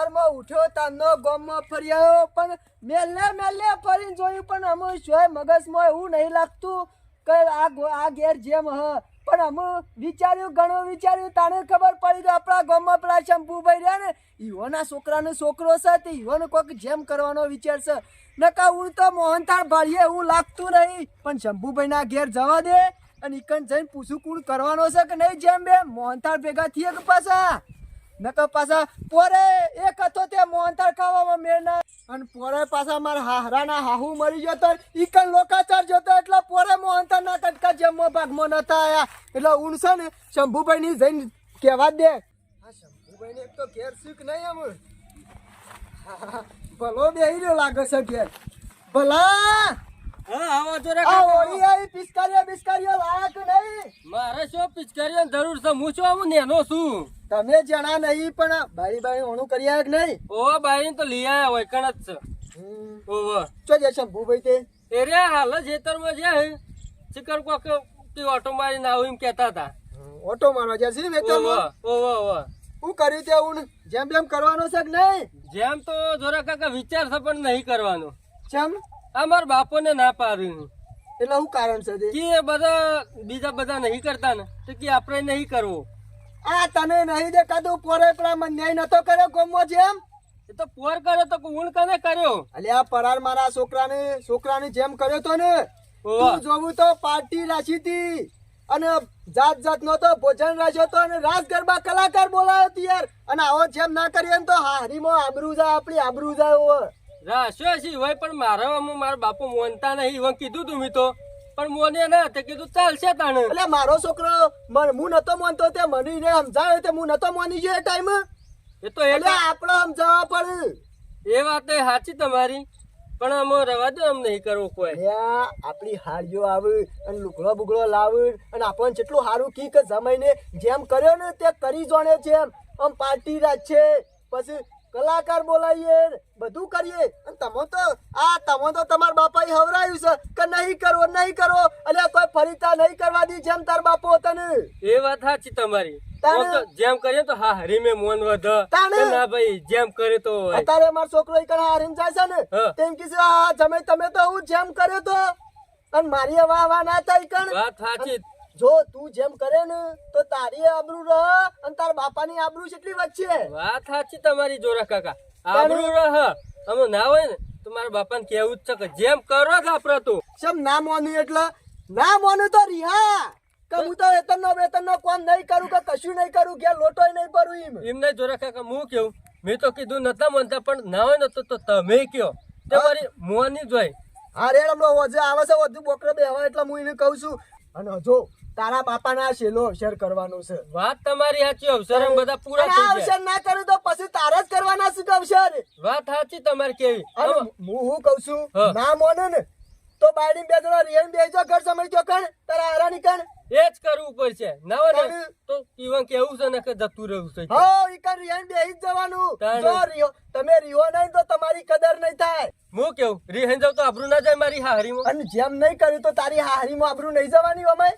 સવારમાં ઉઠ્યો તાનો ગામમાં ફર્યો પણ મેલે ફરીને જોયું પણ અમે શોય મગજમાં એવું નહીં લાગતું કે આ ઘેર જેમ હ પણ અમે ઘણું વિચાર્યું તાને ખબર પડી કે આપણા ગામમાં પેલા શંભુભાઈ રહ્યા ને ઈવોના છોકરાનો છોકરો છે તે ઈવોને કોઈક જેમ કરવાનો વિચાર છે નકા હું તો મોહનથાળ ભાળીએ એવું લાગતું નહીં પણ શંભુભાઈના ઘેર જવા દે અને ઈકન જઈને પૂછું કોણ કરવાનો છે કે નહીં જેમ બે મોહનથાળ ભેગા થઈએ કે પાછા નકર પાછા પોરે એક હતો તે મોહનથાળ ખાવામાં મેળના અને પોરે પાછા મારા હાહરાના હાહુ મરી ગયો તો ઈકન લોકાચાર જોતો એટલે પોરે મોહનથાળ ના કટકા જેમમાં ભાગમાં નતા આયા એટલે ઊન છે ને શંભુભાઈ ની જઈને કહેવા દે આ શંભુભાઈ ને એક તો ઘેર શીખ નહીં અમ ભલો બેહી રહ્યો લાગે છે ઘેર ભલા પિચકારીઓ લાયા કે નહીં મારે શું પિચકારીઓ જરૂર છે હું શું આવું નેનો છું તમે જણા નહીં પણ બારી ઓણું કરી આયા કે નહીં ઓ બાઈ તો લઈ આયા હોય કણ જ છે ઓહો ચો જે શંભુભાઈ તે એરિયા હાલ જ ખેતરમાં જાય ચિકર કોક કે ઓટો મારીને આવું એમ કહેતા હતા ઓટો મારવા જાય છે વેતનમાં ઓહો હું કર્યું તે હું જેમ જેમ કરવાનો છે કે નહીં જેમ તો જોરા કાકા વિચાર છે પણ નહીં કરવાનો ચમ અમાર બાપોને ના પાડ્યું એટલે શું કારણ છે કે બધા બીજા બધા નહીં કરતા ને તો કે આપણે નહીં કરવો આ તને નહીં દેખાતું પોરે પેલા ન્યાય નતો કર્યો ગોમો જેમ એ તો પોર કર્યો તો ઊણ કને કર્યો અલ્યા પરાર મારા છોકરાને જેમ કર્યો તો ને તું જોવું તો પાર્ટી રાખી હતી અને જાત નો તો ભોજન રાખ્યો તો અને રાસ ગરબા કલાકાર બોલાયો તી યાર અને આવો જેમ ના કરીએ ને તો હારીમાં આબરૂ જાય આપણી આબરૂ જાય રાશ્યો છે હોય પણ મારા બાપુ મોનતા નહીં એવું કીધું તું મી તો પણ મોને ના તે કીધું ચાલશે તાણે એટલે મારો છોકરો હું નતો માનતો તે મને સમજાવે તે હું નતો માની ગયો એ ટાઈમ એ તો એટલે આપણે સમજાવવા પડે એ વાત સાચી તમારી પણ અમે રવા દો એમ નહીં કરવું કોઈ આપણી હાડીઓ આવે અને લુગડો બુગડો લાવે અને આપણને કેટલું સારું કી કે જમાઈને જેમ કર્યો ને તે કરી જોણે છે આમ પાર્ટી રાખ છે પછી કલાકાર બોલાવીએ બધું કરીએ અને તમે તો તમારા બાપાએ હવરાયું છે કે નહીં કરવો એટલે કોઈ ફરીતા નહીં કરવા દી જેમ તાર બાપો હતો ને એ વાત સાચી તમારી જેમ કરીએ તો હા હરી મેં મોન વધ ના ભાઈ જેમ કરે તો અત્યારે મારો છોકરો હરીમ જાય છે ને તેમ કે હા તમે તો હું જેમ કર્યો તો અને મારી વાહ ના થાય કણ વાત સાચી જો તું જેમ કરે ને તો તારી આબરૂ રહ અને તાર બાપાની આબરૂ કેટલી વચ્ચે વાત સાચી તમારી જોરા કાકા આબરૂ રહ અમે ના હોય ને તો મારા બાપાને કેવું જ છે કે જેમ કરો જ આપડે તો સમ ના મોનું એટલે ના મોનું તો રિહા કે હું તો વેતન નો કામ નહીં કરું કે કશું નહીં કરું કે લોટોય નહીં ભરું એમ નહીં જોરા કાકા હું કેવું મેં તો કીધું નતા માનતા પણ ના હોય ને તો તમે કયો તમારી મોની જોઈ હા રેડ હમણાં વજે આવે છે વધુ બોકરો બેહવા એટલે હું એને કહું છું અને જો તારા બાપાના શેલો અવસર કરવાનો છે વાત તમારી સાચી અવસર બધા પૂરા થઈ ગયા અવસર ના કરું તો પછી તારા જ કરવાના છે અવસર વાત સાચી તમારી કેવી હું કહું છું ના મોને ને તો બાયડી બે જણા રિયન બેજો ઘર સમજજો કણ તારા હારાની કણ એ જ કરવું પડશે ના હોય ને તો ઈવન કેવું છે ને કે જતું રહેવું છે હો ઈ કણ રિયન બેહી જ જવાનું જો રિયો તમે રિયો નહીં તો તમારી કદર નહીં થાય હું કેવું રિયન જાવ તો આબરૂ ના જાય મારી હારીમાં અને જેમ નહીં કર્યું તો તારી હારીમાં આબરૂ નહીં જવાની અમે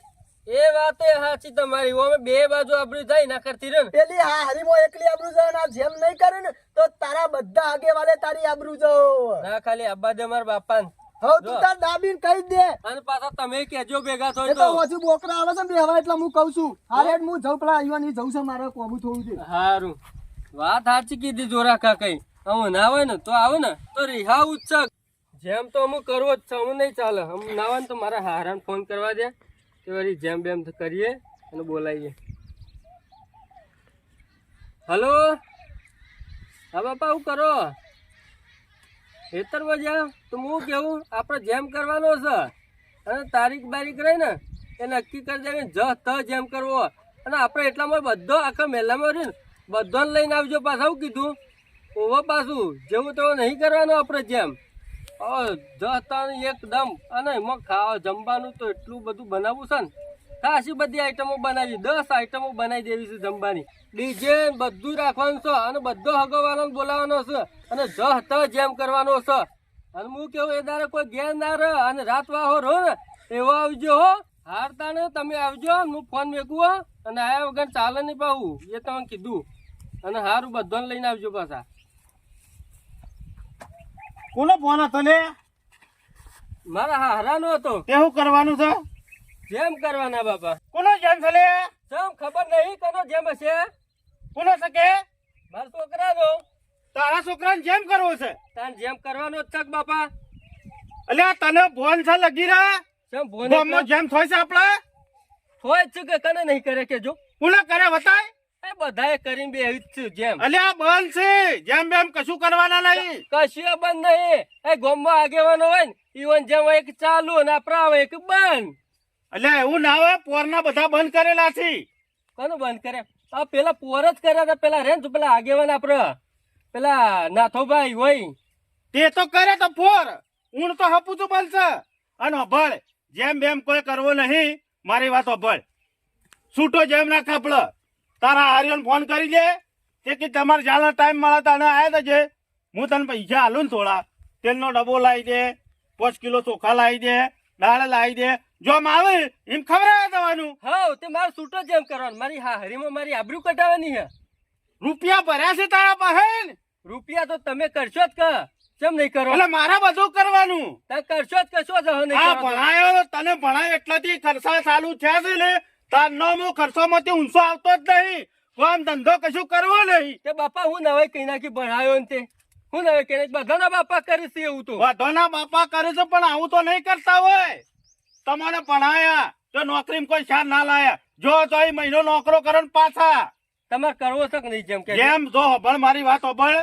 એ વાત સાચી તમારી અમે બે બાજુ આબરૂ જાય ના કરતી રે પેલી હારીમાં એકલી આબરૂ જાય ના જેમ નહીં કરે ને તો તારા બધા આગેવાલે તારી આબરૂ જાવ ના ખાલી અબ્બા દે મારા બાપા હો તું તાર દાબીન કહી દે અને પાછા તમે કેજો ભેગા થો તો હજુ બોકરા આવે છે બેહવા એટલે હું કહું છું હારે હું જઉં પેલા આઈવાની જઉં છે મારે કોબું થોડું છે હારું વાત સાચી કીધી જોરા કાકા હું ના હોય ને તો આવે ને તો રિહા ઉત્સક જેમ તો અમુક કરવો જ છે હું નહીં ચાલે હમ ના હોય ને તો મારા હારાને ફોન કરવા દે તે વળી જેમ બેમ કરીએ અને બોલાવીએ હલો હા બાપા હું કરો ખેતરમાં જા તો હું કેવું આપણે જેમ કરવાનો છે અને તારીખ બારીખ રહી ને એ નક્કી કરી દેવી જેમ કરવો અને આપણે એટલામાં બધો આખા મેલામાં રહ્યું ને બધાને લઈને આવજો પાછા આવું કીધું ઓવો પાછું જેવું તેવું નહીં કરવાનું આપણે જેમ એકદમ અને એમાં ખાવા જમવાનું તો એટલું બધું બનાવવું છે ને ખાસી બધી આઈટમો બનાવી 10 આઈટમો બનાવી દેવી છે જમવાની ડીજે બધું રાખવાનું છે અને બધો હગવાનો બોલાવવાનો છે અને જેમ કરવાનો છે અને હું કેવું એ દારે કોઈ ઘેર ના રહે અને રાત વાહો રહો ને એવો આવજો હો હારતા ને તમે આવજો હું ફોન મેકું અને આયા વગર ચાલે નહીં પાવું એ તમે કીધું અને હારું બધાને લઈને આવજો પાછા કોનો ફોન હતો લે? મારા હારાનો હતો. તે શું કરવાનું છે? જેમ કરવાના બાપા. કોનો જેમ છે લે? જેમ ખબર નહીં કોનો જેમ હશે. કોનો શકે? મારા છોકરાનો. તારા છોકરાને જેમ કરવો છે? તાન જેમ કરવાનો જ છે કે બાપા. અલ્યા તને ફોન છે લગી રહ્યા? જેમ ભોને ગામમાં જેમ થોય છે આપડે? હોય જ છે કે કને નહીં કરે કે જો. કોને કરે બતાય? એ બધાએ કરીને બે જ છે જેમ. અલ્યા બંધ છે, જેમ બેમ કશું કરવાના નહીં. કશું બંધ નહીં. એ ગોમમાં આગેવાનો હોય ને ઈવન જેમ એક ચાલુ ને આપણા હોય એક બંધ. અલ્યા એવું ના હોય, પોરના બધા બંધ કરેલા છે. કોનું બંધ કરે? આ પેલા પોર જ કર્યા હતા. પેલા રેન પેલા આગેવાન આપડે પેલા નાથોભાઈ હોય તે તો કરે તો પોર, ઊણ તો હપુતું બનશે. અને અભળ જેમ બેમ કોઈ કરવો નહીં. મારી વાત અભળ, છૂટો જેમ ના કાપડ. તારા હારિયોને ફોન કરી દે તે કે તમારે જાણો ટાઈમ મળે તને આવ્યા છે. હું તને પૈસા હાલું ને થોડા, તેલનો ડબ્બો લાવી દે, 5 કિલો ચોખા લાવી દે, દાળ લાવી દે. જો આમ આવે એમ ખબર દેવાનું. હા તે મારે છૂટો જેમ કરવાનું. મારી હા હરીમાં મારી આબરૂ કઢાવવાની છે. રૂપિયા ભર્યા છે તારા પાસે ને? રૂપિયા તો તમે કરશો જ કે કેમ નહીં કરો? એટલે મારા બધું કરવાનું. તમે કરશો જ કશો જ હવે નહીં આ કરો. ભણાયો તને ભણાય એટલાથી ખર્ચા ચાલુ થયા છે ને, તારનો હું ખર્ચોમાંથી ઊંચો આવતો જ નહીં. કામ ધંધો કશું કરવો નહીં. તે બાપા હું નવાઈ કઈ નાખી ભણાયો ને તે હું નવાઈ કઈ નાખી. બધાના બાપા કરે છે એવું તો. વધોના બાપા કરે છે પણ આવું તો નહીં કરતા હોય. તમારે ભણાયા તો નોકરીમાં કોઈ શાન ના લાયા. જો તો એ મહિનો નોકરો કરો ને પાછા. તમારે કરવો છે કે નહીં જેમ કે? જેમ જો હબળ મારી વાત હબળ,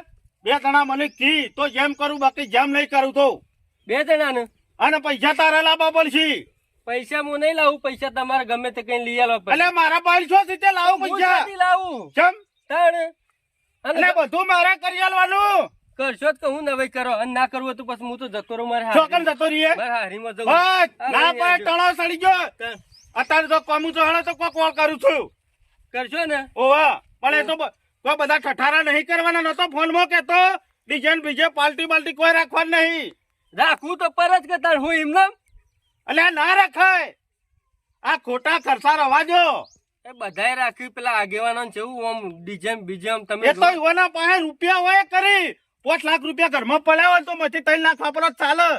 2 જણા મને કી તો જેમ કરું, બાકી જેમ નહીં કરું તો. 2 જણાને અને પૈસા તારે લાવવા પડશે. પૈસા હું નહીં લાવું. પૈસા તમારે ગમે તે કઈ લઈ આલો. એટલે મારા બાઈલ છો સીધે લાવું હું પૈસા. નથી લાવું. કેમ? તાણ એટલે બધું મારે કરી આલવાનું. કરશો જ કે હું નવાઈ કરો અને ના કરવું તો પછી હું તો જતો રહું. મારે ચોકન જતો રહીએ. હારીમાં જવું. બસ ના પડે ટણો સડી ગયો. તાણ અત્યારે તો કોમું તો હણે તો કોઈ કોલ કરું છું. કરશો ને? ઓવા પણ એ તો કોઈ બધા ઠઠારા નહીં કરવાના. નતો ફોનમાં કેતો ડિઝાઇન બીજે પાલટી બાલટી કોઈ રાખવાનું નહીં. રાખવું તો પર જ કે તાણ હું એમને એટલે ના રખાય. આ ખોટા ખર્ચા રવા દો. એ બધાએ રાખ્યું. પેલા આગેવાનો છે એવું આમ ડીજેમ બીજેમ તમે એ તો યુવાના પાસે રૂપિયા હોય કરી. 5 લાખ રૂપિયા ઘરમાં પડ્યા હોય તો માંથી 3 લાખ વાપરો ચાલે.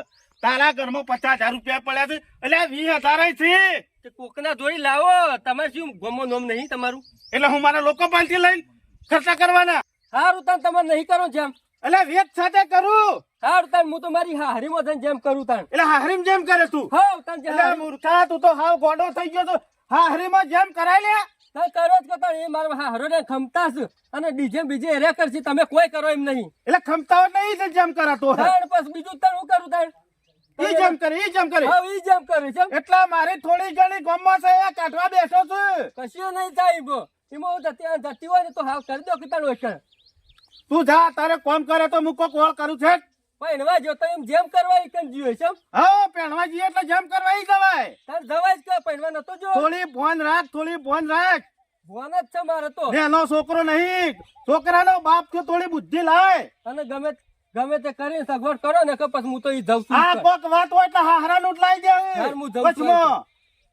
તારા ઘરમાં 50,000 રૂપિયા પડ્યા છે એટલે 20,000 છે. તે કોકના જોડી લાવો. તમારે શું ગમો નોમ નહીં તમારું? એટલે હું મારા લોકો પાલટી લઈને ખર્ચા કરવાના. સારું તાણ તમારે નહીં કરો જેમ. એટલે વેચ સાથે કરું. સારું તાણ હું તો મારી હારીમાં જઈને જેમ કરું તાણ. એટલે હાહરીમ જેમ કરે તું. હા તાણ એટલે મૂર્ખા તું તો હાવ ગોડો થઈ ગયો તો. હાહરીમાં જેમ કરાય લે. તાણ કરો જ કે તાણ. એ મારા હારો ને ખમતા છે અને ડીજે બીજે એરે કરશે. તમે કોઈ કરો એમ નહીં. એટલે ખમતાઓ નહીં છે જેમ કરાતો. તાણ પછી બીજું તાણ હું કરું તાણ. ઈ જેમ કરે, ઈ જેમ કરે. હા ઈ જેમ કરે છે. એટલે મારી થોડી ઘણી ગમમાં છે એ કાઢવા બેઠો છું. કશું નહીં થાય બો. એમાં હું જતી હોય ને તો હાવ કરી દો કે તાણ હોય કર. તું જા, તારે કોમ કરે તો મૂકો કોલ કરું છે. પહેણવા જો તો એમ જેમ કરવા એ કેમ જીવે છે. હા પહેણવા જઈએ એટલે જેમ કરવા ઈ જવાય. તાર જવાય જ કે પહેણવા નતો જો. થોડી ફોન રાખ, થોડી ફોન રાખ. ભોન જ છે મારે તો. એનો છોકરો નહીં, છોકરાનો બાપ છે. થોડી બુદ્ધિ લાય. અને ગમે તે કરીને સગવડ કરો ને કે પછી હું તો ઈ જઉં છું. આ કોક વાત હોય એટલે હાહરાનું જ લાઈ દે. હાર હું જઉં છું. વચમાં.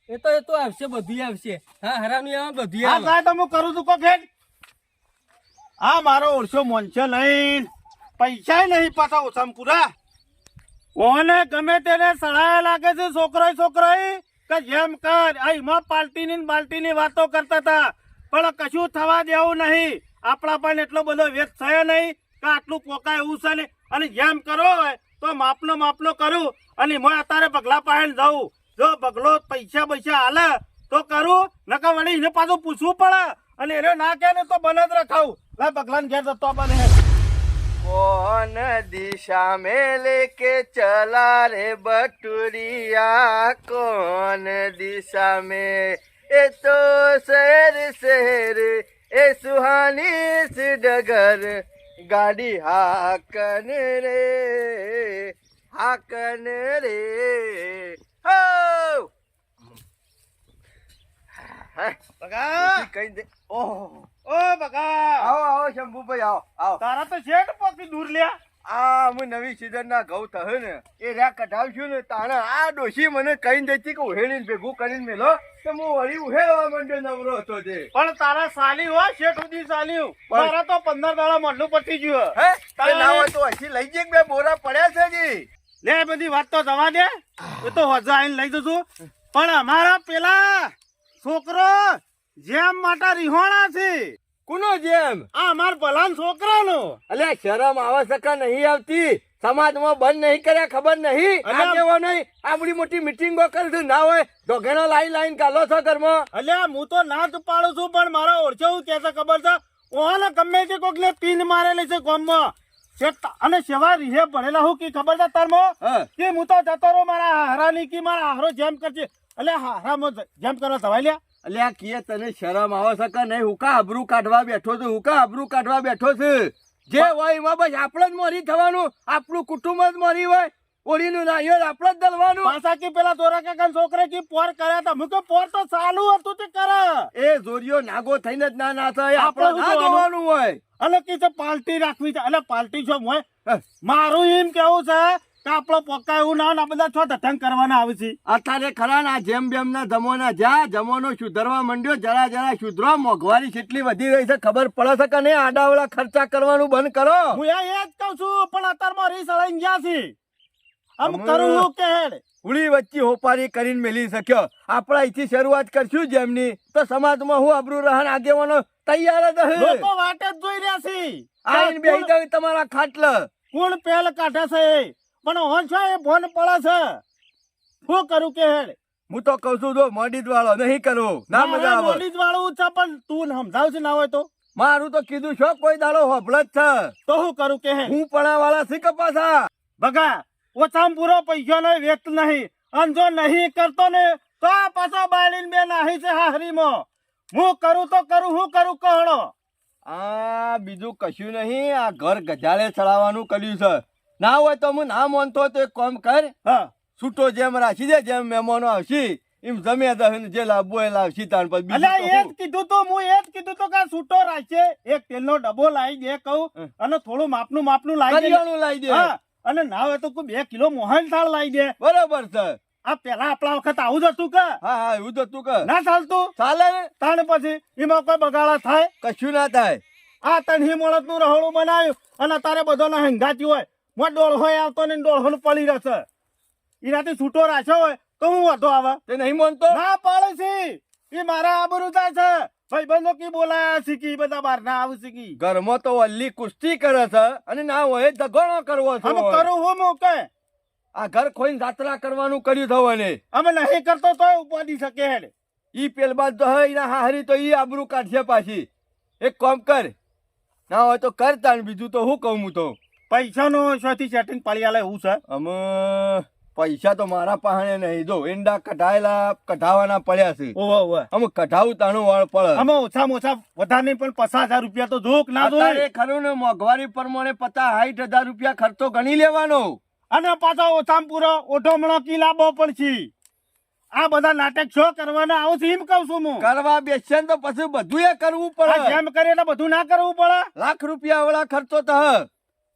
એ તો આવશે, બધું આવશે. હા હરામી આવે બધું આ આવે. થાય તો હું કરું છું કોક હેડ. આ મારો ઓળશો મોનશે નહીં, પૈસા નહીં પાછા ઓછામાં પૂરા. ઓને ગમે તેને સડાયા લાગે છે છોકરાઈ કે જેમ કર. આ એમાં પાર્ટીની બાલ્ટીની વાતો કરતા હતા પણ કશું થવા દેવું નહીં. આપણા પણ એટલો બધો વેચ થયો નહીં કે આટલું પોકાય એવું છે ને. અને જેમ કરો હોય તો માપનો કરું. અને મેં અત્યારે પગલા પાડીને જાઉં. જો પગલો પૈસા હાલે તો કરું, નકર વળી એને પાછું પૂછવું પડે. અને એને ના કે ને તો બને જ રખાવું. લા પગલાને ઘેર જતો બને. कौन दिशा में लेके चला रे बटुरिया, कौन दिशा में? ए तो शहर ए सुहानी सी डगर, गाड़ी हाकन रे हो બગા कहीं दे। ओह ઓ બગા आओ आओ शंभू भाई आओ आओ તારા તો શેઠ પકી દૂર લ્યા. આ હું નવી સીઝન ના ઘઉં થશે ને એ રહ્યા કઢાવશું ને તાણે આ ડોશી મને કઈ દેતી કે ઉહેડીને ભેગું કરીને મેલો તો હું વળી ઉહેડવા માંડ્યો નવરો હતો તે. પણ તારા સાલી હોય શેઠ સુધી સાલ્યું મારા તો 15 દાડા મલ્લું પતી ગયું હે તે ના હોય તો હજી લઈ જઈએ બે બોરા પડ્યા છે જી. લે બધી વાત તો જવા દે એ તો હજા આઈને લઈ જશું પણ અમારા પેલા છોકરો જેમ માટે રીહોણા છે કુનો જેમ આ અમાર ભલાન છોકરાનો અલ્યા શરમ આવે સકા નહીં આવતી સમાજમાં બંધ નહીં કર્યા ખબર નહીં અલ્યા- આગેવા નહીં આપડી મોટી મિટિંગો કરશે ના હોય ધોઘેનો લાઈન ગાલો છો ઘરમાં. અલ્યા હું તો ના જ પાડું છું પણ મારા ઓળખે હું કે છે ખબર છે ઓને ગમે તે કોક ને પીન મારેલી છે ગામમાં અને સેવા રીહે ભણેલા હું કી ખબર છે તારમાં હા. કે હું તો જતો રહું મારા હારાની કી મારા હારો જેમ કરશે એટલે હારામાં જેમ કરવા થવાય લ્યા અલ્યા કીએ તને શરમ આવે છે કે નહીં હુકા આબરૂ કાઢવા બેઠો છું હુકા આબરૂ કાઢવા બેઠો છે જે હોય એમાં બસ આપણે જ મોરી થવાનું આપણું કુટુંબ જ મોરી હોય ઓળીનું નાહીઓ આપણે જ દલવાનું. પાછા કી પેલા દોરા કાકા છોકરા કી પોર કર્યા હતા હું કે પોર તો ચાલુ હતું તે કરે એ જોરિયો નાગો થઈને જ ના થાય આપણે આપણે ના શું જોવાનું હોય. એટલે કી છે પાર્ટી રાખવી છે એટલે પાર્ટી છો હોય મારું એમ કેવું છે કે આપણો પોકા એવું ના હોય ને આ બધા છો ધટંગ કરવાના આવે છે અત્યારે ખરા ને આ જેમ બેમ ના જમોના જ્યાં જમોનો સુધરવા માંડ્યો જરા જરા સુધરો મોંઘવારી કેટલી વધી રહી છે ખબર પડે છે કે નહીં આડાવડા ખર્ચા કરવાનું બંધ કરો. હું એ જ કહું છું પણ અત્યારમાં રીસ અડાઈને ગયા છે આમ અમે- કરું હું કે હેડ ઉડી વચ્ચે હોપારી કરીને મેલી શક્યો આપણે અહીંથી શરૂઆત કરશું જેમની તો સમાજમાં હું આબરૂ રહન આગેવાનો તૈયાર જ હે. લોકો વાટે જ જોઈ રહ્યા છે આઈને બેહી જાવ તમારા ખાટલ. કોણ પહેલ કાઢે છે એ પણ હોન છો એ ભોન પડે છે શું કરું કે હેડ હું તો કઉ છું જો મોડીદ વાળો નહીં કરવો ના મજા આવે. મોડી જ વાળું છે પણ તું સમજાવ છે ના હોય તો મારું તો કીધું છો કોઈ દાડો હોભળ જ છે. તો શું કરું કે હેડ હું પણા વાળા શી કપાસા બગા ઓછામાં પૂરો પૈસા નો વેત નહીં અને જો નહીં કરતો ને તો આ પાછો બાયડીને બે નાહી છે હાહરીમાં હું કરું તો કરું હું કરું કહો આ બીજું કશું નહીં આ ઘર ગજાળે ચડાવવાનું કર્યું છે. ના હોય તો હું ના માનતો તો એક કામ કર હા છૂટો જેમ રાખી દે જેમ મહેમાનો આવશે એમ જમે દહન જે લાવવો એ લાવશી તાણ પછી બીજું અલ્યા તો એ શું? જ કીધું તો હું એ જ કીધું તો કે આ છૂટો રાખશે એક તેલનો ડબ્બો લાવી દે કહું અને થોડું માપનું લાવી દે કરિયાણું લાવી દે. હા અને ના હોય તો કોઈ 2 કિલો મોહન થાળ લાવી દે બરાબર છે. આ પેલા આપણા વખત આવું જ હતું કે હા હા એવું તો તું કર ના ચાલતું ચાલે ને તાણ પછી એમાં કોઈ બગાડા થાય કશું ના થાય. આ તને મોળત નું રહોડું બનાવ્યું અને તારે બધો હંગાતી હોય મોટ ડોળ હોય આવતો ને ડોળ પડી રહેશે એનાથી છૂટો રાખ્યો હોય તો હું વધો આવે તે નહીં માનતો ના પાડે છે એ મારા આબરૂ થાય છે ભાઈબંધો કી બોલાયા છે કે ઈ બધા બહાર ના આવે છે કે ઘરમાં તો વલ્લી કુસ્તી કરે છે અને ના હોય ઝઘડો કરવો છે. અમે કરું હું મૂકે આ ઘર ખોઈને જાત્રા કરવાનું કર્યું થવાને અમે નહીં કરતો તો ઉપાડી શકે હેડ ઈ પેલબાદ તો હે એના હાહરી તો ઈ આબરૂ કાઢશે પાછી. એક કામ કર ના હોય તો કર તાણ બીજું તો હું કહું હું તો પૈસાનો શોથી સેટિંગ પાડી આલે એવું છે અમે પૈસા તો મારા પાસે નહીં જો ઈંડા કઢાવાના પડ્યા છે ઓહો ઓહો અમે કઢાવું તાણું વાળ પડે. અમે ઓછામાં ઓછા વધારે નહીં પણ 50,000 રૂપિયા તો જોક ના જોઈ અત્યારે ખરું ને મોંઘવારી પ્રમાણે 50-60 હજાર રૂપિયા ખર્ચો ગણી લેવાનો. અને પાછો ઓછામાં પૂરો ઓઢોમણો કી લાવવો પડશે આ બધા નાટક શો કરવાના આવું છે એમ કહું છું હું કરવા બેસે તો પછી બધું એ કરવું આ પડે. જેમ કરે એટલે બધું ના કરવું પડે લાખ રૂપિયા વાળા ખર્ચો તો હે.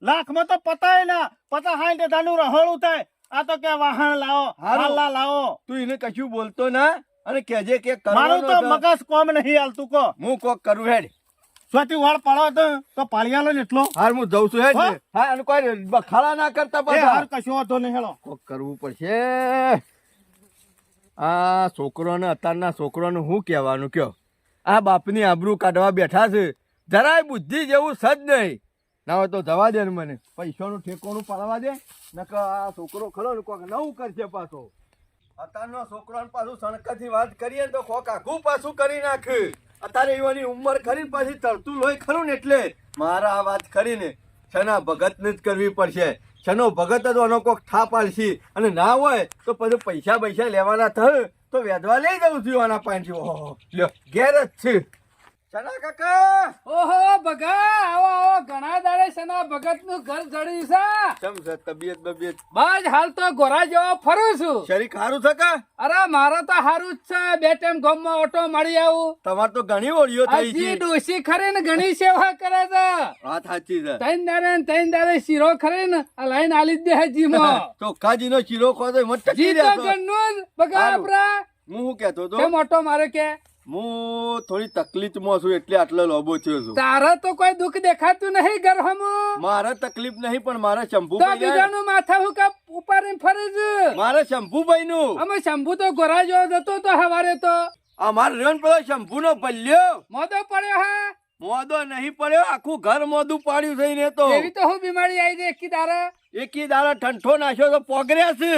લાખમાં તો પતાય ના 50-60 હજારનું રહોળું થાય આ તો કે વાહન લાવો હારું. હાલા લાવો તું એને કશું બોલતો ના અને કહેજે કે મારું તો કરવાનું છે. મગજ કોમ નહીં હાલતું કો હું કોક કરું હેડ. સ્વાતિ વાળ પાડો તો પાડી આલો ને એટલો હાર હું જઉં છું હેડ. હા? હા અને કોઈ બખાડા ના કરતા એ પાછા. હાર કશો વાંધો નહીં હેલો કોક કરવું પડશે. આ છોકરોને અત્યારના છોકરોને શું કહેવાનું કયો આ બાપની આબરૂ કાઢવા બેઠા છે જરાય બુદ્ધિ જેવું સજ નહીં. ના હોય તો જવા દે ને મને પૈસાનું ઠેકોણું પાડવા દે નકર આ છોકરો ખરો ને કોક નવું કરશે પાછો. અત્યારનો છોકરો પાછું સણકાથી વાત કરીએ ને તો કોક આઘું પાછું કરી નાખ. અત્યારે એવાની ઉંમર ખરી ને પાછી તરતું લોહી ખરું ને એટલે મારા આ વાત કરીને છના ભગતને જ કરવી પડશે. છનો ભગત જ આનો કોક ઠા પાડશી અને ના હોય તો પછી પૈસા લેવાના થાય તો વેધવા લઈ જવું છું આના પાંચી. ઓહો લ્યો ઘેર જ છે. સના કાકા ઓહો ભગા આવો આવો ઘણા દાડે સના ભગત નું ઘર જડ્યું છે કેમ છે તબિયત બબિયત બસ હાલ તો ગોરા જેવો ફરું છું શરીર ખારું છે કા અરે મારો તો હારું જ છે બે ટાઈમ ગામમાં ઓટો મળી આવું તમાર તો ઘણી ઓળીઓ થઈ હજી છે ડોસી ખરી ને ઘણી સેવા કરે છે વાત સાચી છે તૈન દાડે શીરો ખરી ને આ લાઈન આલી જ દે હજી માં ચોખ્ખાજીનો શીરો ખોદો એમાં ટકી જી તો રહ્યા છો. ઘરનું જ ભગા હારું. આપડા હું શું કહેતો હતો કેમ ઓટો મારે કે હું થોડી તકલીફમાં છું એટલે આટલો લોબો થયો છું તારા તો કોઈ દુઃખ દેખાતું નહીં ઘર હમું મારે તકલીફ નહીં પણ મારા તો શંભુભાઈ બીજાનું માથા હુકા ઉપાડીને ફરે છે મારા શંભુભાઈ નું અમે શંભુ તો ગોરા જેવો જતો તો હવારે તો અમાર રેન પેલો શંભુ નો ભલ્યો મોદો પડ્યો હા મોદો નહીં પડ્યો આખું ઘર મોદું પાડ્યું છે ને તો એવી તો હું બીમારી આવી છે એકી દારા એકી દાડા ઠંઠો નાખ્યો તો પોગર્યા છે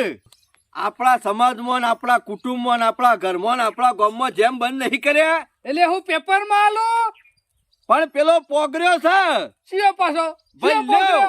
આપણા સમાજમાં ને આપણા કુટુંબમાં ને આપણા ઘરમાં ને આપણા ગામમાં જેમ બંધ નહીં કર્યા એટલે હું પેપર માં આલું પણ પેલો પોગર્યો છે સીઓ પાછો ભલ્યો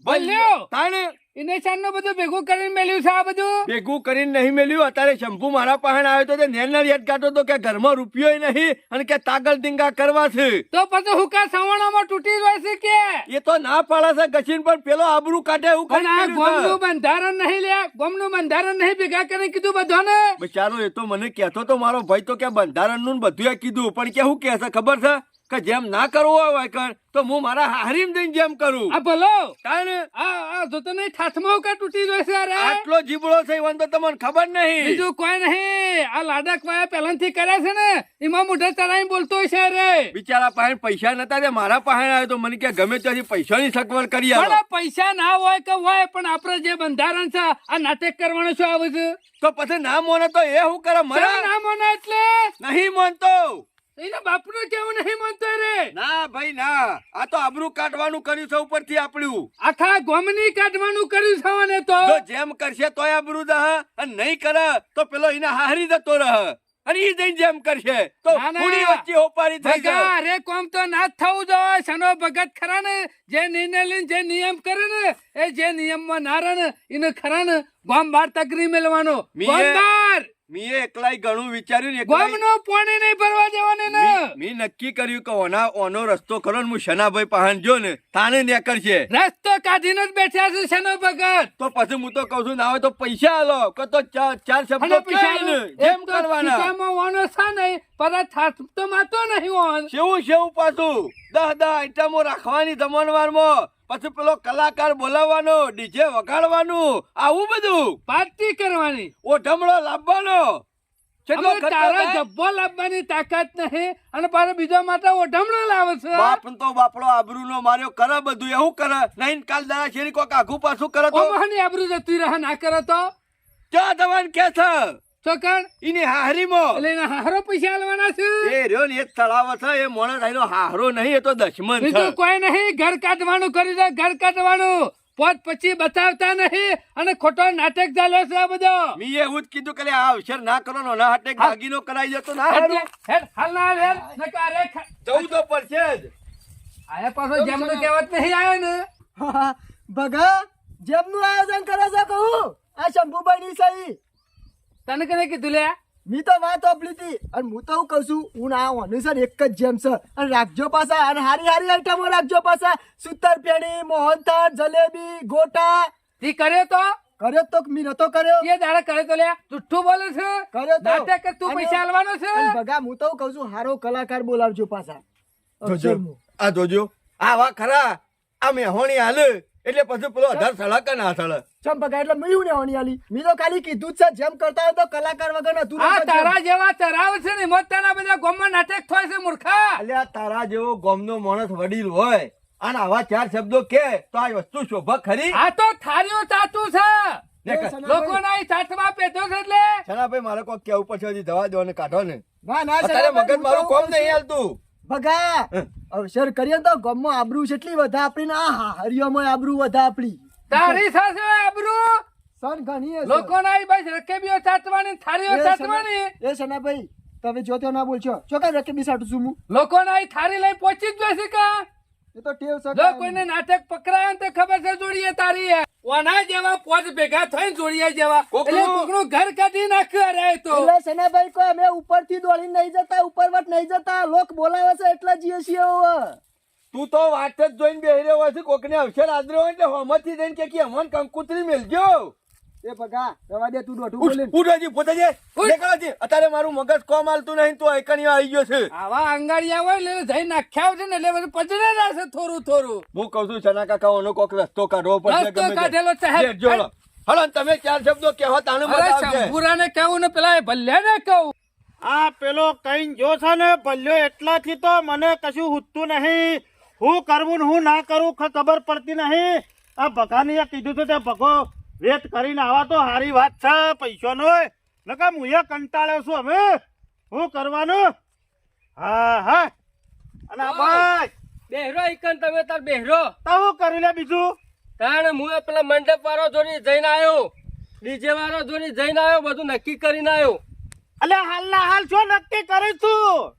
ભલ્યો તાણે એને ચાંદનું બધું ભેગું કરીને મેલ્યું છે આ બધું ભેગું કરીને નહીં મેલ્યું અત્યારે શંભુ મારા પાસે આવ્યો તો તે નેનર યાદ કાઢતો તો કે ઘરમાં રૂપિયો નહીં અને કે તાગલ ટીંગા કરવા છે તો પછી હુકા સવણામાં તૂટી જાય છે કે એ તો ના પાડે છે ગસીન પણ પેલો આબરૂ કાઢે એવું પણ આ કરી કર્યું ગોમનું છે. બંધારણ નહીં લે ગોમનું બંધારણ નહીં ભેગા કરીને કીધું બધાને બિચારો એ તો મને કહેતો તો મારો ભાઈ તો કે બંધારણનું ને બધું કીધું પણ કે શું કહે છે ખબર છે કે જેમ ના કરવું હોય કર તો હું મારા હારીમ દઈને જેમ કરું આ ભલો તાણે આ જો તો નહીં ઠાઠમાં હુકા તૂટી જાય છે અરે આટલો જીબડો છે એવાનું તો તમને ખબર નહીં બીજું કોઈ નહીં આ લાડક વાયા પહેલાથી કર્યા છે ને એમાં મોઢા ચડાઈને બોલતો હોય છે રે બિચારા પાસે પૈસા નતા તે મારા પાસે આવ્યો તો મને કે ગમે ત્યાંથી પૈસાની સગવડ કરી પણ આલો આ પૈસા ના હોય કે હોય પણ આપણે જે બંધારણ છે આ નાટક કરવાનું શું આવે છે તો પછી ના મોને તો એ શું કરે ચાલો મરા ના માનો એટલે નહીં માનતો એના બાપનું કેવું નહીં માનતો રે ના ભાઈ ના આ તો આબરૂ કાઢવાનું કર્યું છે ઉપરથી આપણું આખા ગોમની કાઢવાનું કર્યું છે મને તો જો જેમ કરશે તોય આબરૂ દહ અને નહીં કરે તો પેલો એને હારી જતો રહ અને ઈ જઈને જેમ કરશે તો ના, ના. પૂરી વચ્ચે હોપારી થઈ ભગા જાય અરે કોમ તો ના જ થવું જોઈએ સનો ભગત ખરા ને જે નિર્ણય લઈને જે નિયમ કરે ને એ જે નિયમમાં ના રહે ને એને ખરા ને ગોમ બાર તકરી મેળવાનો મીએ- ગોમ બાર મીએ એકલાય ઘણું વિચાર્યું ને એકલાય ગોમ નો પાણી નહીં ભરવા દેવાનું ને મી નક્કી કર્યું કે ઓનો રસ્તો ખરો ને હું શનાભાઈ પહાણ જો ને તાને નીકળશે રસ્તો કાઢીને જ બેઠા છે સનો ભગત તો પછી હું તો કઉ છું ના હોય તો પૈસા આલો કે તો ચાર શબ્દો અને પૈસા કહે ને જેમ કરવાના ખિસ્સામાં વાનો છે નહીં પર આ થાત તો માતો નહીં હોન શેવું પાછું 10 આઈટમો રાખવાની જમણવારમાં પછી પેલો કલાકાર બોલાવવાનો ડીજે વગાડવાનું આવું બધું પાર્ટી કરવાની ઓઢમણો લાવવાનો કેટલો અમે ખર્ચો તારા થાય? જબ્બો લાવવાની તાકાત નહીં અને પાછો બીજો માટે ઓઢમણો લાવે છે બાપ તો બાપડો આબરૂનો માર્યો કરે બધું એવું કરે નહીં કાલ દાડા શેરી કોક આઘું પાછું કરે તો ઓમાની આબરૂ જતી રહે ના કરે તો ક્યાં જવાન કે છે ચોકણ ઈની હાહરીમાં એટલે એના હારો પૈસા આલવાના છે એ રહ્યો ને એ તળાવ છે એ મોણસ આઈનો હાહરો નહીં એ તો દશમન છે બીજું કોઈ નહીં ઘર કાઢવાનું કરી દે ઘર કાઢવાનું પોત પછી બતાવતા નહીં અને ખોટો નાટક ચાલે છે આ બધો મી એવું જ કીધું કે લે આ અવસર ના કરો ને ના હાટે દાગીનો કરાઈ જતો ના હારું હેડ હાલ ના હાલ હેડ નકા રે જવું તો પડશે જ આયા પાછો જેમનું કહેવત નહીં આવ્યો ને ભગા જેમનું આયોજન કરે છે કહું આ શંભુભાઈ ની સહી તને કને કીધું લે મી તો વાત આપલી હતી અને હું તો કહું છું હું ના ઓનું છે ને એક જ જેમ છે અને રાખજો પાછા અને હારી હારી આઈટમો રાખજો પાછા સુતર પેણી મોહનથાળ જલેબી ગોટા તી કર્યો તો કર્યો તો મી નતો કર્યો એ દાડા કરે તો લે જુઠ્ઠું બોલે છે કર્યો તો નાટક કે તું અને- પૈસા આલવાનો છે અને ભગા હું તો કહું છું હારો કલાકાર બોલાવજો પાછા જોજો આ જોજો આ વા ખરા આ મેહોણી હાલે એટલે પછી પેલો અઢાર સળક ના સળક ચમ ભગા એટલે મેં ને હોની આલી મી તો ખાલી કીધું જ છે જેમ કરતા હોય તો કલાકાર વગર હતું આ તારા જેવા ચરાવ છે ને મોટાના બધા ગામમાં નાટક થાય છે મૂર્ખા અલ્યા તારા જેવો ગામનો માણસ વડીલ હોય અને આવા ચાર શબ્દો કે તો આ વસ્તુ શોભા ખરી આ તો થારીઓ ચાટું છે દેખ, લોકોના ઈ ચાટમાં પેટો છે એટલે શનાભાઈ મારે કોઈ કેવું પડશે હજી દવા દો ને કાઢો ને ના ના અત્યારે શરણાભાઈ, મગજ મારું હું તો કોમ કહું નહીં છું. હાલતું ભગા અવસર કરીએ તો ગામમાં આબરૂ કેટલી વધા આપણી ને આ હરિયોમાં આબરૂ વધા આપણી તારી સાથે આબરૂ સન ઘણી હશે. લોકોના ઈ બસ રકેબીઓ ચાટવાની થારીઓ એ ચાટવાની એ સનાભાઈ તમે જોતો ના બોલશો ચોકા રકેબી સાટું છું હું લોકોના ઈ થારી લઈ પહોંચી જ જશે કા એ તો ટેવ છે જો કોઈને નાટક પકડાય ને તો ખબર છે જોડીએ તારી ઓના જેવા પોત ભેગા થઈને જોડિયા જેવા કોકનું- એટલે કોકનું ઘર કાઢી નાખ્યું અરે તો એટલે સનાભાઈ કોઈ અમે ઉપરથી દોડીને નહીં જતા ઉપરવટ નહીં જતા લોક બોલાવે છે એટલે જઈએ છીએ હવે. તું તો વાત જ જોઈને બેહી રહ્યો હોય છે કોકને અવસર આદર્યો હોય એટલે હોમથી જઈને કે અમન કંકુતરી મેલજો. એ પગા રવા દે તું દોઢું ઉઠ બોલીને. ઉઠ હજી પોતે જે ઉઠ. નીકળો હજી. અત્યારે મારું મગજ કોમ હાલતું નહીં તું એકણીઓ આવી ગયો છે. આવા અંગાડિયા હોય એટલે જઈ નાખ્યા છે ને એટલે બધું પચડે રહેશે થોડું થોડું હું કહું છું ચના કાકાઓનો કોક રસ્તો કાઢવો પડશે રસ્તો ગમે તે. કાઢેલો છે. લેટ જો લો. હલો ને તમે ચાર શબ્દો કહેવા તાણું અરે બતાવજે. શંભુરાને કેવું ને પેલા ભલ્યાને કહું આ પેલો કઈ જો છે ને ભલ્યો એટલાથી તો મને કશું હુજતું નહીં. હું કરવું ને હું ના કરું ખબર પડતી નહીં. આ ભગાને કીધું હતું તે ભગો વેત કરીને આવા તો સારી વાત છે પૈસાનો નકા હું એ કંટાળ્યો છું હવે શું કરવાનું. હા હા અને આ ભાઈ બેહરો ઈકન તમે તાર બેહરો તો શું કરી લે બીજું. તાણ હું પેલા મંડપ વાળો જોડી જઈને આવ્યો ડીજે વાળો જોડી જઈને આવ્યો બધું નક્કી કરીને આવ્યો અલે હાલના હાલ શું નક્કી કરીશું.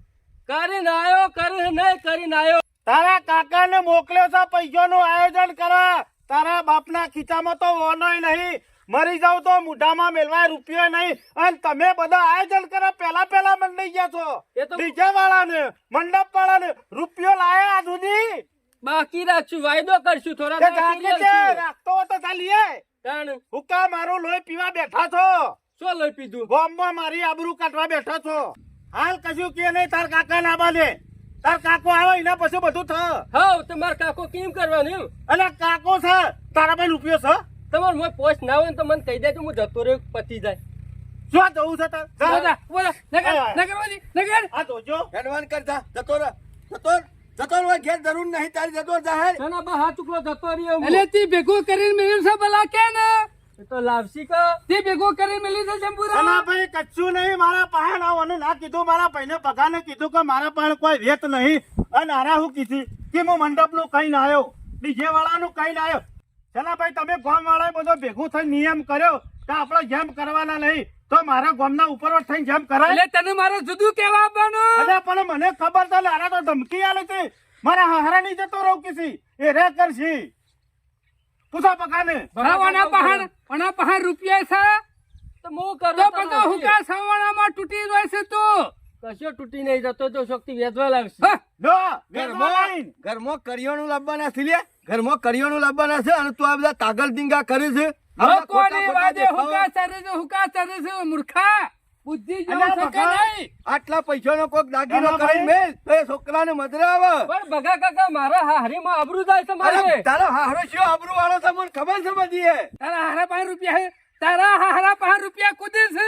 કરીને આવ્યો કરીને આવ્યો તારા કાકાને મોકલ્યો છે પૈસાનું આયોજન કરવા. તારા બાપના ખીચામાં તો ઓનોય નહીં. મરી જાવ તો મુઢામાં મેલવાય રૂપિયો નહીં. અને તમે બધા આયોજન કરો પેલા મને લઈ ગયા છો. એ તો- ડીજે વાળાને મંડપ વાળાને રૂપિયો લાયા આ સુધી. બાકી રાખશું વાયદો કરશું થોડા તે બાકી જાગે છે, રાખશું. રાખતો હો તો ચાલીએ. તાણ હુકા મારું લોહી પીવા બેઠા છો. શું લઈ પીધું બોમ્બમાં મારી આબરૂ કાઢવા બેઠા છો. હાલ કશું કે નહીં તાર કાકા ના બાંધે. તાર કાકો આવે એના પછી બધું થ. હા તમાર કાકો કેમ કરવાનું એમ અને કાકો છે તારા ભાઈ રૂપિયો છે. તમાર મોય પોસ્ટ ના હોય ને તો મને કહી દેજો હું જતો રહ્યો પતી જાય શું જવું છે તાર? જા. બોલા બોલા નગર વાજી નગર આ જોજો. હેડવાન કરતા જતો રહે. જતો રહે. ઘેર જરૂર નહીં તારી જતો જાહેર. ના બા હા ચૂકલો જતો રહ્યો હું. એટલે તી ભેગું કરીને મેળ્યું છે ભલા કે ને એ તો લાવશી કા તી ભેગું કરીને મેળ્યું છે શંભુરા ભાઈ કચ્છું નહીં મારા પાસે ના અને ના કીધું મારા ભાઈને પગાને કીધું કે મારા પાસે કોઈ રેત નહીં. અને આરા હું કીધી કે હું મંડપનું કઈ ના આવ્યો ડીજે વાળાનું કઈ ના આવ્યો. ચલા ભાઈ તમે ગામ વાળાએ બધો ભેગું થઈ નિયમ કર્યો કે આપણે જેમ કરવાના નહીં તો મારા ગામના ઉપરવટ થઈને જેમ કરાય. એટલે તને મારે જુદું કેવા આપવાનું અરે પણ મને ખબર તો લારા તો ધમકી આલે છે. મારા હારા ની જતો રહું કીધી એ રે કરશી. પૂછા પગાને ભરાવાના પહાડ રૂપિયા છે તો હું કરું તો બધો હુકા સવાણામાં તૂટી જાય છે તું કશો તૂટી નહીં જતો તો શક્તિ વેચવા લાવશે હા, લો વેચવા લાઈન. ઘરમાં કરિયાણું લાવવાના છે લે. ઘરમાં કરિયાણું લાવવાના છે અને તું આ બધા તાગલ ટીંગા કરે છે. આ બધા ખોટા લોકોની ખોટા વાદે દેખાવા. હુકા ચરે છે મૂર્ખા બુદ્ધિ જેવું અલ્યા છે કે બકા. નહીં આટલા પૈસાનો કોક દાગીનો અરે કરી ભાઈ. મેલ તો એ છોકરાને મદરે આવે. પણ ભગા કાકા મારા હારીમાં આબરૂ જાય છે અરે મારે તારો હારો શિયો આબરૂ વાળો છે મને ખબર છે બધી એ. તારા હારા પાંચ રૂપિયા હે તારા હારા પાંચ રૂપિયા કુદે છે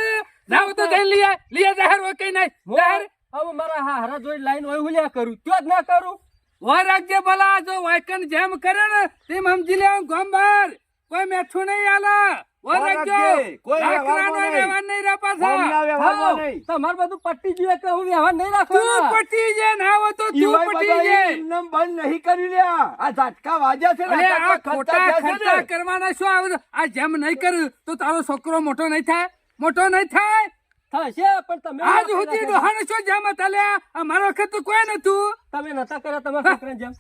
જાવ તો જઈ લીયા જાહેર હોય કઈ નહીં જાહેર હવે મારા હારા જોઈ લાઈન હોય હું લ્યા કરું તો જ ના કરું વાર રાખજે ભલા જો વાયકન જેમ કરે ને તેમ સમજી લે ગામ બહાર કોઈ મેઠું નહીં આલા વાર વાર રાખજો રાખજે. કોઈ લાકડાનો વ્યવહારમાં નહીં. વ્યવહાર નહીં રે ગામના પાછા વ્યવહારમાં નહીં. તમારે બધું પટ્ટી જોઈએ કે હું વ્યવહાર નહીં તું રાખવાનો પટી જે ના હોય તો તું ઈવાય પટી બધા જે એમનેમ બંધ નહીં કરી લ્યા. આ ઝાટકા વાગ્યા છે ને અરે આ આ ખર્ચા ખોટા થયા છે ને. ખર્ચા કરવાના શું આવે આ જેમ નહીં કર્યું તો તારો છોકરો મોટો નહીં થાય થશે પણ તમે આજ સુધી ડોહાને શું જેમ હતા લ્યા અમારા વખત તો કોઈ નતું તમે નતા કર્યા તમારા છોકરાને જેમ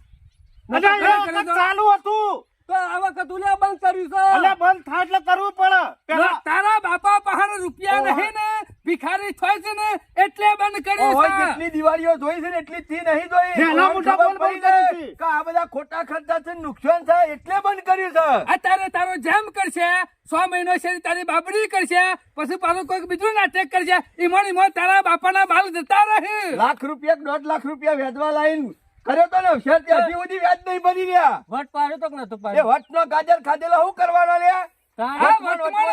અરે એ વખત ચાલુ હતું. તો આ વખત ઉલ્યા બંધ કર્યું અલે છે બંધ થાય એટલે કરવું પડે પેલા. તારા બાપા પાસે રૂપિયા નહીં ને ભિખારી થાય છે ને એટલે બંધ કર્યું ઓહો, છે જેટલી દિવાળીઓ જોઈ છે ને એટલી થી નહીં જોઈ. પહેલા મોટા ખબર બોલ પડી બંધ જાય કરી છે. કે આ બધા ખોટા ખર્ચા છે નુકસાન થાય એટલે બંધ કર્યું છે. અત્યારે તારો જેમ કરશે 6 મહિનો છે તારી બાબરી કરશે પછી પાછું કોઈક બીજું નાટક કરશે ઈમણ તારા બાપાના બાલ જતા રહે લાખ રૂપિયા કે 1.5 લાખ રૂપિયા વ્યાજવા લાઈન કર્યો તો ને હોશિયાર ત્યાંથી સુધી વ્યાજ નહીં ભરી રહ્યા. વટ પાડ્યો તો કે નતો એ પાડ્યો વટનો ગાજર ખાધેલો શું કરવાનો લ્યા? આ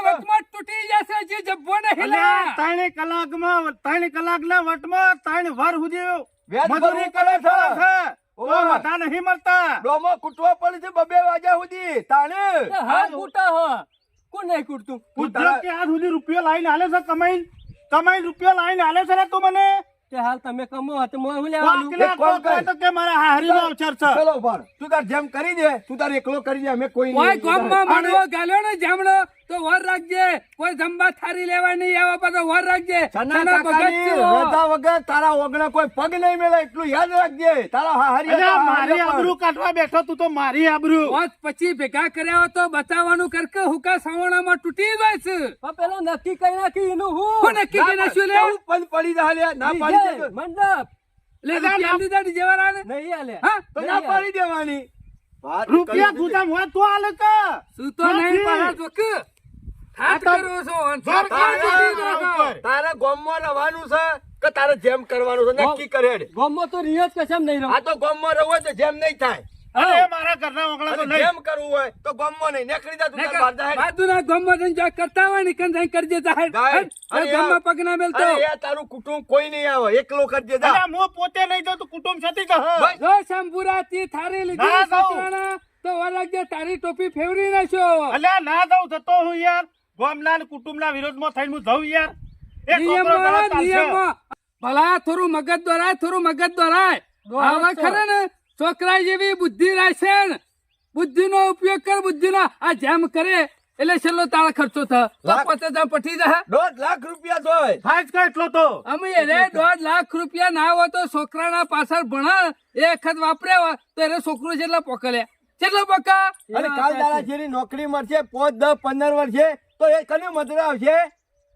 વચમાં તૂટી જશે જે જબ્બો નહીં અલ્યા 3 કલાકમાં 3 કલાકના વટમાં 3 વાર સુધી વ્યાજ મજૂરી ભરવું કરે પડે છે. છે. તો ઓહ. બધા નહીં મળતા. ડોમો કૂટવો પડે છે 2 વાગ્યા સુધી તાણે. હા કૂટા હો કોણ નહીં કૂટતું ઉદ્યોગ કે આજ સુધી રૂપિયો લાઈને આલે છે કમાઈને રૂપિયો લાઈને આલે છે ને તું મને તે હાલ તમે કમો તો મોય હું લેવાનું વાકલા એક કામ કોકરા કર. તો કે મારા હારીનો અવસર છે. ચલો ઉભા રહો. તું તાર જેમ કરી દે તું તાર એકલો કરી દે અમે કોઈ કોઈ નહીં. ગામમાં માંડવો ગાલ્યો ને જામણો તો વર રાખજે. કોઈ જમવા થારી લેવા નહીં આવે પાછો વર રાખજે. સના સના ભગત કાકાની જેવો. રજા વગર તારા ઓગણે કોઈ પગ નહીં મેલે એટલું યાદ રાખજે. તારા હારી અલ્યા મારી આબરૂ કાઢવા બેઠો તું તો મારી આબરૂ. મોત પછી ભેગા કર્યા હો તો બતાવવાનું કરકે હુકા સવણામાં તૂટી જાય છે. પણ પેલો નક્કી કરી નાખ્યું એનું હું કોને કીધી નાખ્યું લે? પણ પડી જા લે, ના પાડી ડીજે, દે. મંડપ લે રૂપિયા લીધા ડીજે વાળાને? નહીં આલે. હા? તો ના પાડી દેવાની. વાત રૂપિયા કરી ગુજામ હોય તો આલે કે શું તો નહીં પાછા જોક. હાથ કરો છો અને સરકાર તૂટી નાખો. તારા ગામમાં રહેવાનું છે કે તારે જેમ કરવાનું છે નક્કી કરે હેડ. ગામમાં તો રિયાજ કશેમ નહીં રહું. આ તો ગામમાં રહેવું હોય તો જેમ નહીં થાય. અરે મારા ઘરના ઓગળા તો અને નહીં. જેમ કરવું હોય તો ગામમાં નહીં નીકળી જા તું તાર બહાર જા હેડ. બાજુના ગામમાં જઈને જો કરતા હોય ને કંઈ કરજે જાહેર. જાય. અને ગામમાં પગ ના મેલતો. અરે એ તારું કુટુંબ કોઈ નહીં આવે, એકલો કરજે જા. અલ્યા હું પોતે નહીં જાઉં તો કુટુંબ છતી જશે. બસ. જો શંભુરાતી થારી લીધી ના જાઉં. સતરાણા, તો વરગજે તારી ટોપી ફેવરી નાખ્યો. અલ્યા ના જાઉં જતો હું યાર. ગામના ને કુટુંબના વિરોધમાં થઈને હું જાઉં યાર. એક નિયમો, છોકરો ગલત ચાલશે. નિયમો. ભલા થોડું મગજ દોરાય, થોડું મગજ દોરાય. આવા ખરે ને છોકરા જેવી બુદ્ધિ રાખશે ને, બુદ્ધિનો ઉપયોગ કર, બુદ્ધિનો. આ જેમ કરે એટલે છેલ્લો તારા ખર્ચો થાય. લાખ. 50,000 પટી જાય. 1.5 લાખ રૂપિયા જોય. થાય જ કે એટલો તો. અમે એને 1.5 લાખ રૂપિયા ના હોય તો છોકરાના પાછળ ભણા એ વખત વાપર્યા હોય તો એને છોકરો જેટલા પોકલ્યા કેટલા પકા. અને કાલ તારા જેની નોકરી મળશે 5, 10, 15 વર્ષે તો એ કને મદરા આવશે.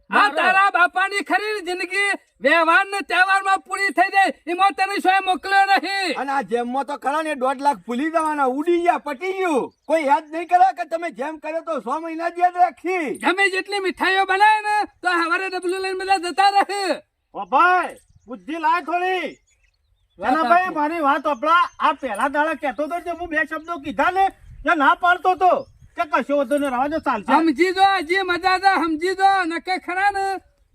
આ તારા બાપાની ખરી જિંદગી વ્યવહાર ને તહેવારમાં પૂરી થઈ જાય એમાં તને શું મોકલ્યો નહીં. અને આ જેમમાં તો ખરા ને 1.5 લાખ ભૂલી જવાના, ઉડી ગયા, પટી ગયું. કોઈ યાદ નહીં કરે કે તમે જેમ કર્યો તો 6 મહિના જ યાદ રાખી. ગમે જેટલી મીઠાઈઓ બનાવે ને તો હવારે ડબલું લઈને બધા જતા રહે. ઓ ભાઈ બુદ્ધિ લાય થોડી. એના ભાઈ મારી વાત અપડા આ પહેલા દાડા કહેતો તો જે હું 2 શબ્દો કીધા ને એ ના પાડતો તો કે કશો વધુ ને રવા દો ચાલશે. સમજી જો હજી મજા છે, સમજી જો નકે ખરા ને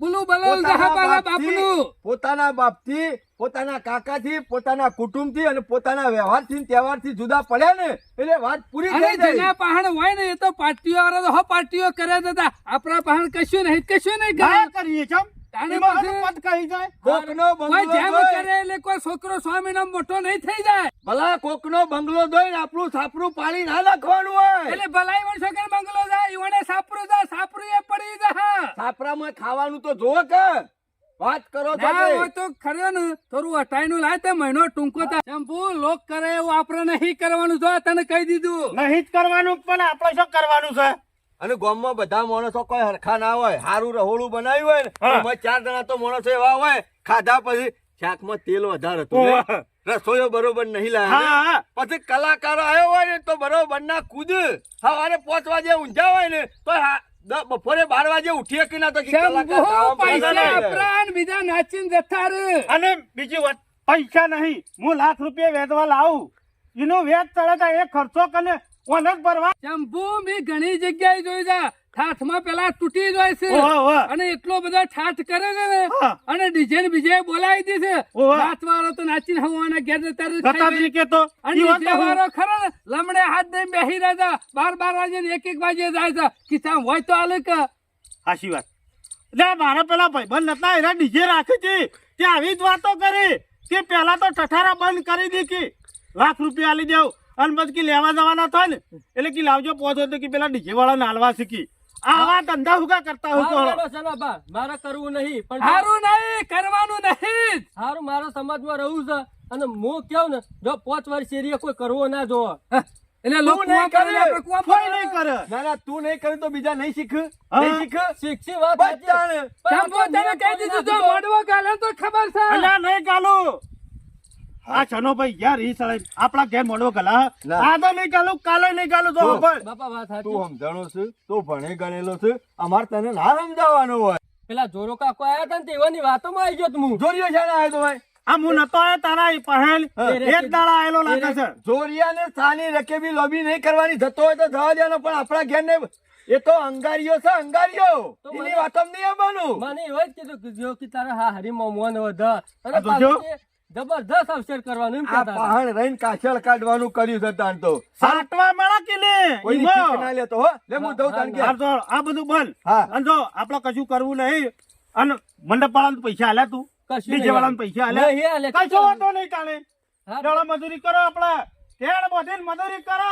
બોલું બલોલ બાપનું. પોતાના બાપથી, પોતાના કાકાથી, પોતાના કુટુંબથી અને પોતાના વ્યવહારથી તહેવારથી જુદા પડ્યા ને એટલે વાત પૂરી અને થઈ જાય. જેના પહાણ હોય ને એ તો પાર્ટીઓ વાળા તો હો પાર્ટીઓ કરે જતા. આપણા પહાણ કશું નહીં, કશું નહીં કરે. ના કરીએ કેમ તાણે એમાં પછી હજુ પદ કહી જાય. કોકનો કોઈ બંગલો જેમ જોઈ, કરે એટલે કોઈ છોકરો 100 મહિના મોટો નહીં થઈ જાય. ભલા કોકનો બંગલો જોઈને આપણું છાપરું પાડી ના નાખવાનું હોય. એટલે ભલાઈ વર્ષો કર બંગલો જાય ઈવણે સાપરું જાય, સાપરું એ પડી જાય. છાપરામાં ખાવાનું તો જોવો કે વાત કરો છો ના તે. હોય તો ખરો ને થોડું હટાઈનું લાય તે મહિનો ટૂંકો થાય. શંભુ લોક કરે એવું આપણે નહીં કરવાનું. જો તને કહી દીધું. નહીં જ કરવાનું પણ આપણે શું કરવાનું છે. અને ગામમાં બધા માણસો કોઈ હરખા ના હોય, હારું રહોડું બનાવ્યું હોય ને હા. એમાં 4 જણા તો માણસો એવા હોય ખાધા પછી શાકમાં તેલ વધારે હતું ને, ઓહ. રસોઈઓ બરોબર નહીં હા લાયા હા. પછી કલાકારો આવ્યો હોય ને તો બરોબર ના કૂદ સવારે 5 વાગે ઊંઝા હોય ને તો બપોરે 12 વાગે ઉઠીએ કે ના તો કે શંભુ કલાકાર પૈસા ખાવા આપણા ને બીજા નાચીને જતા રહે. અને બીજી વાત પૈસા નહીં. હું લાખ રૂપિયા વેચવા લાવું એનું વેચ ચડે તો એ ખર્ચો કને ઓને જ ભરવા. શંભુ મેં ઘણી જગ્યાએ જોઈ જા ઠાઠમાં પેલા તૂટી જાય છે ઓહો, ઓહો. અને એટલો બધો ઠાઠ કરે છે ને હા. અને ડીજે બીજે બોલાવી દી છે. ઓહો. નાચવાળો તો નાચીને હવાના ઘેર જતા રહે, ખાઈ ગતાત્રી ખાઈ. કે તો અને ઈ વાત ડીજે તો હું- વાળો ખરો ને લમડે હાથ દઈને બેસી રહ્યા હતા. 12 વાગે ને 1 વાગે જાય છે. કિસ્સા હોય તો આલે કે સાચી વાત. એટલે મારા પેલા ભાઈબંધ નતા એના ડીજે રાખી હતી તે આવી જ વાતો કરી કે પેલા તો ઠઠારા બંધ કરી દી કે લાખ રૂપિયા આલી દેવ અને પછી કે લેવા જવાના થાય ને એટલે કે લાવજો પહોંચો તો કે પેલા ડીજે વાળા નાલવા શીખી. આવા ધંધા હુકા કરતા હું હારું કહો. હેડો સનાબા, મારે કરવું નહીં પણ સારું નહીં કરવાનું નહીં જ. હારું મારા સમાજમાં રહું છે અને હું કેવું ને જો 5 વર્ષ એરિયા કોઈ કરવો ના જોવો. એટલે લોકો તું નહીં કુવા કરે. પડે, આપણે કુવા કોઈ પડે. નહીં કરે. ના ના તું નહીં કરે તો બીજા નહીં શીખ. હા. નહીં શીખ. શીખશી વાત સાચી. બધાને. પણ શંભુ તને કહી દીધું જો મોઢવો ગાલે તો ખબર છે. અલ્યા નહીં ગાલું. આ છનો ભાઈ યાર ઈ સળે આપણા ઘેર મોડો ગલા ના. આ તો નહીં ગાલું કાલે નહીં ગાલું તો જો. ખબર. બાપા વાત સાચી. તું સમજાણો છે, તું ભણે ગણેલો છે, અમારે તને ના સમજાવવાનો હોય. પેલા જોરો કાકો આયા હતા ને તેવાની વાતોમાં આવી ગયો તું. જોરિયો છે ને આયો તો ભાઈ. આ હું નતો આવ્યો તારા ઈ પહેલ હા. એક દાડા આવેલો લાગે છે. જોરિયાને સાની રકેબી લોબી નહીં કરવાની, જતો હોય તો જવા દેવાનો, પણ આપણા ઘેર ને એ તો અંગારીઓ છે, અંગારીઓ. તો એની મને- વાતોમાં નહીં આવવાનું. મને એવો જ કીધું કે જો કે તારા હા હરીમાં મોન વધે અને આ તો જો. પાછું એ જબરદસ્ત અવસર કરવાનું એમ આ કહેતા હતા. પહાણ રહીને કાછળ કાઢવાનું કર્યું છે તાણ તો. સાટવા મળે કે લે કોઈની ઈમો. શીખ ના લેતો હો. લે હું દઉં તાણ કે. આ તો આ બધું બંધ. હા. અને જો આપણે કશું કરવું નહીં અને મંડપ વાળાને પૈસા આલ્યા તું કશું ડીજે નહીં. વાળાને પૈસા નહીં આલ્યા આલે. કશો વાંધો નહીં તાણે હા. દાડા મજૂરી કરો આપણે કેળ બધીને મજૂરી કરો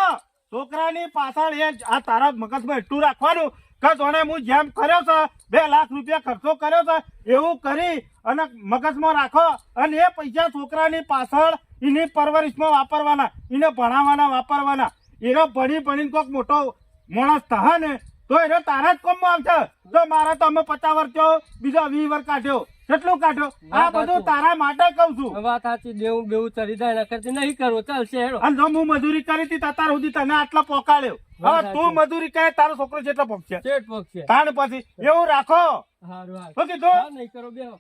છોકરાની પાછળ એ આ તારા મગજમાં એટલું રાખવાનું કે જોણે હું જેમ કર્યો છે 2 લાખ રૂપિયા ખર્ચો કર્યો છે એવું કરી અને મગજમાં રાખો અને એ પૈસા છોકરાની પાછળ એની પરવરિશમાં વાપરવાના, એને ભણાવવાના વાપરવાના. એનો ભણીને કોઈક મોટો માણસ થશે ને તો એને તારા જ કામમાં આવશે. જો મારા તો અમે 50 વર્ષ થયો, બીજો 20 વર્ષ કાઢ્યો, કેટલું કાઢ્યો? આ બધું તારા માટે કહું છું. વાત સાચી, દેવું બેવું ચડી જાય એના કરતી નહીં કરવું, ચાલશે હેડો. અને જો હું મજૂરી કરી હતી અત્યાર સુધી તને આટલા પોકાડ્યો, હવે તું મજૂરી કરે તારો છોકરો જેટલો પગશે ચેટ પગ છે. તાણ પછી એવું રાખો. હારું હારું. શું કીધું? નહીં કરો બેહો.